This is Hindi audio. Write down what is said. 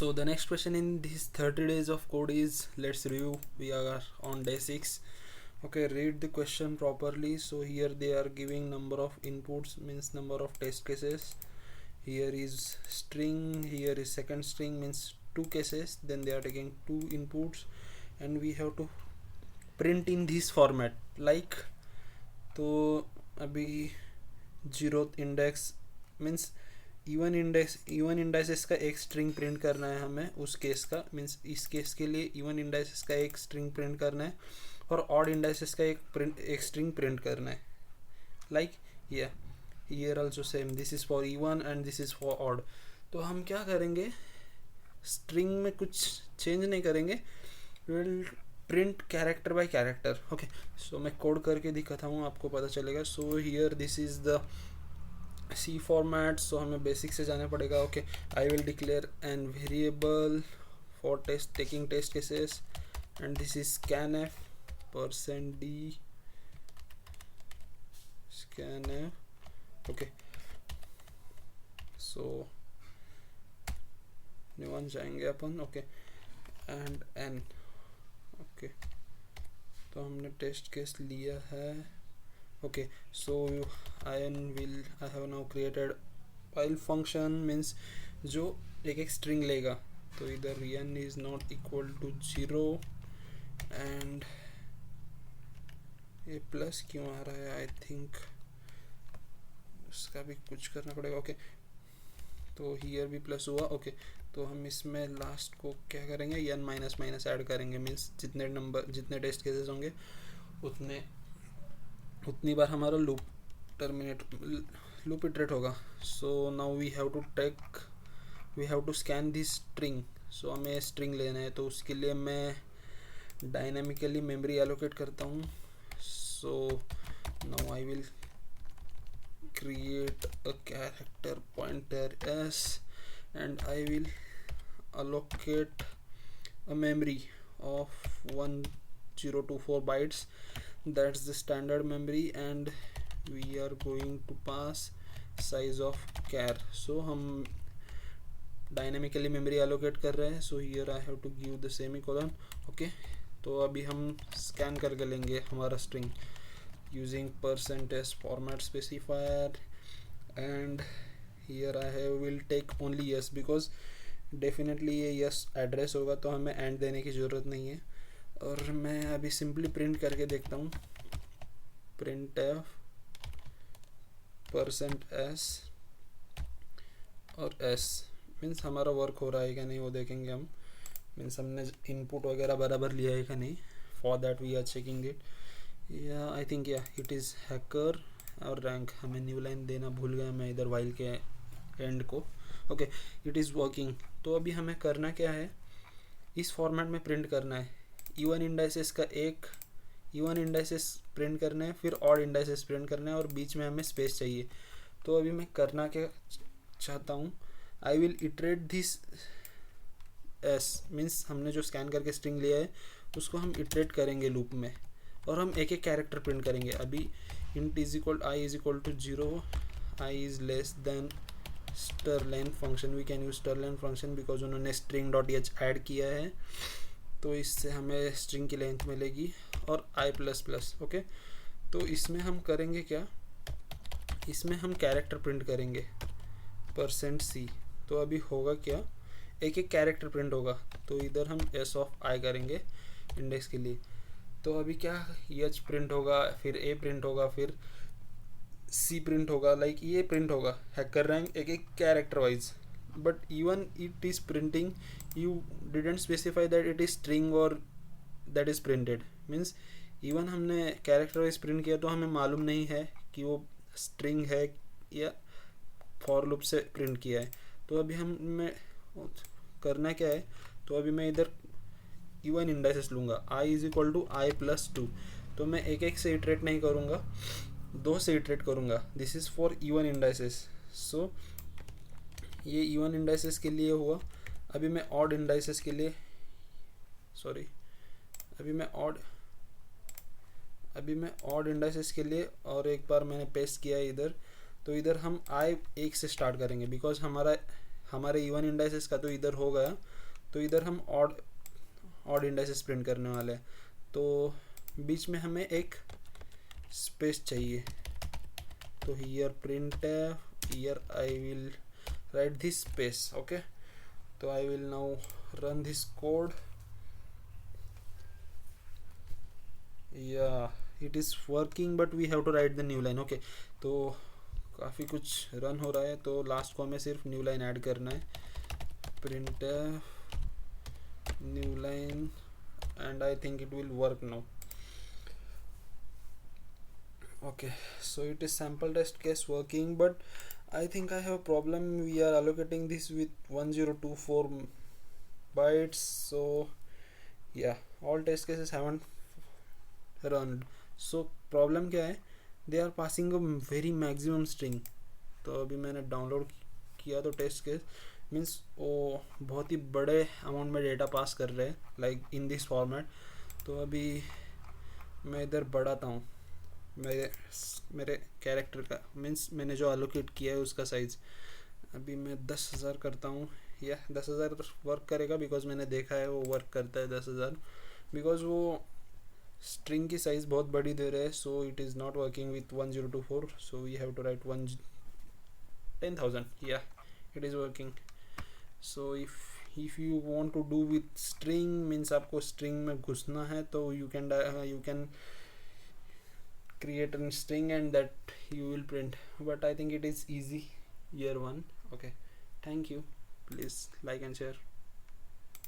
So the next question in these 30 days of code is, let's review. We are on day 6. Okay, read the question properly. So here they are giving number of inputs, means number of test cases. Here is string, here is second string, means two cases. Then they are taking two inputs and we have to print in this format. Like, तो अभी 0th index means even indices का एक स्ट्रिंग प्रिंट करना है हमें, उस केस का, मीन्स इस केस के लिए इवन इंडाइसेस का एक स्ट्रिंग प्रिंट करना है और ऑड इंडाइसेस का एक स्ट्रिंग प्रिंट करना है. Like here also same, this is for even and this is for odd. तो हम क्या करेंगे, स्ट्रिंग में कुछ चेंज नहीं करेंगे, will print character by character. Okay, so मैं कोड करके दिखाता हूँ, आपको पता चलेगा. So here this is the C format. So हमें बेसिक से जाना पड़ेगा. Okay, I will declare an variable for test taking test cases and this is scanf %d scanf. Okay, so new one जाएंगे अपन. Okay, and n. ओके, तो हमने टेस्ट केस लिया है. Okay, so I have now created while function, means जो एक स्ट्रिंग लेगा. तो इधर n is not equal to 0 and ये प्लस क्यों आ रहा है, आई थिंक उसका भी कुछ करना पड़ेगा. ओके, तो हियर भी प्लस हुआ. ओके, तो हम इसमें लास्ट को क्या करेंगे, n माइनस माइनस ऐड करेंगे. मीन्स जितने टेस्ट केसेस होंगे उतनी बार हमारा लूप इटरेट होगा. So now we have to scan this string. सो हमें स्ट्रिंग लेना है, तो उसके लिए मैं डायनामिकली मेमोरी एलोकेट करता हूँ. So now I will create a character pointer s and I will allocate a memory of 1024 bytes. That's the standard memory and we are going to pass size of char. So हम dynamically memory allocate कर रहे हैं. So here I have to give the semicolon. Okay, तो अभी हम स्कैन करके लेंगे हमारा string using %s format specifier and here I will take only yes because definitely ये yes एड्रेस होगा, तो हमें एंड देने की ज़रूरत नहीं है. और मैं अभी सिंपली प्रिंट करके देखता हूँ. printf %s और s मीन्स हमारा वर्क हो रहा है क्या नहीं वो देखेंगे हम. मीन्स हमने इनपुट वगैरह बराबर लिया है क्या नहीं. For that we are checking it. I think it is hacker. और रैंक हमें न्यू लाइन देना भूल गया मैं इधर वाइल के एंड को. Okay, it is working. तो अभी हमें करना क्या है, इस फॉर्मेट में प्रिंट करना है. इवन इंडाइसेस का एक इवन इंडाइसेस प्रिंट करना है, फिर ऑड इंडाइसेस प्रिंट करना है और बीच में हमें स्पेस चाहिए. तो अभी मैं करना क्या चाहता हूँ, I will iterate this S, means हमने जो स्कैन करके स्ट्रिंग लिया है उसको हम इटरेट करेंगे लूप में और हम एक एक कैरेक्टर प्रिंट करेंगे. अभी int i is equal to 0, I is less than strlen function. we can use strlen function because उन्होंने string.h ऐड किया है, तो इससे हमें स्ट्रिंग की लेंथ मिलेगी. और i++. ओके, तो इसमें हम करेंगे क्या, इसमें हम कैरेक्टर प्रिंट करेंगे %c. तो अभी होगा क्या, एक एक कैरेक्टर प्रिंट होगा. तो इधर हम s of i करेंगे इंडेक्स के लिए. तो अभी क्या, h प्रिंट होगा, फिर a प्रिंट होगा, फिर c प्रिंट होगा. लाइक ये प्रिंट होगा हैकर रैंक एक एक character wise. But even it is printing, you didn't specify that it is string और that is printed. Means even हमने कैरेक्टर वाइज प्रिंट किया तो हमें मालूम नहीं है कि वो स्ट्रिंग है या फॉर लूप से प्रिंट किया है. तो अभी हमें करना क्या है, तो अभी मैं इधर इवन इंडाइसेस लूँगा. i is equal to i+2. तो मैं एक एक से इटरेट नहीं करूँगा, 2 से इटरेट करूँगा. This is for even indices. So ये इवन इंडाइसेस के लिए हुआ. अभी मैं ऑड इंडाइसेस के लिए अभी मैं ऑड इंडाइसेस के लिए और एक बार मैंने पेस्ट किया इधर. तो इधर हम i 1 से स्टार्ट करेंगे बिकॉज हमारे इवन इंडाइसेस का तो इधर हो गया, तो इधर हम ऑड इंडाइसेस प्रिंट करने वाले हैं। तो बीच में हमें एक स्पेस चाहिए, तो here print here I will write this space. Okay, तो I will now run this code. Yeah it is working but we have to write the new line. Okay, तो काफ़ी कुछ रन हो रहा है, तो लास्ट को हमें सिर्फ न्यू लाइन ऐड करना है, print new line, and I think it will work now. Okay, so it is sample test case working, but I think I have a problem. We are allocating this with 1024 bytes, so yeah, all test cases haven't run. So problem क्या है, they are passing a very maximum string। तो अभी मैंने डाउनलोड किया तो टेस्ट केस मीन्स वो बहुत ही बड़े अमाउंट में डेटा पास कर रहे हैं, लाइक इन दिस फॉर्मेट। तो अभी मैं इधर बढ़ाता हूँ मेरे कैरेक्टर का, मीन्स मैंने जो एलोकेट किया है उसका साइज़। अभी मैं 10,000 करता हूँ, या 10,000 वर्क करेगा बिकॉज मैंने देखा है वो वर्क करता है 10,000, बिकॉज वो स्ट्रिंग की साइज़ बहुत बड़ी दे रहे हैं। So it is not working with 1024, so we have to write 10,000। या it is working. So if you want to do with string means आपको स्ट्रिंग में घुसना है, तो you can create a string and that you will print, but I think it is easy year one। Okay, thank you, please like and share।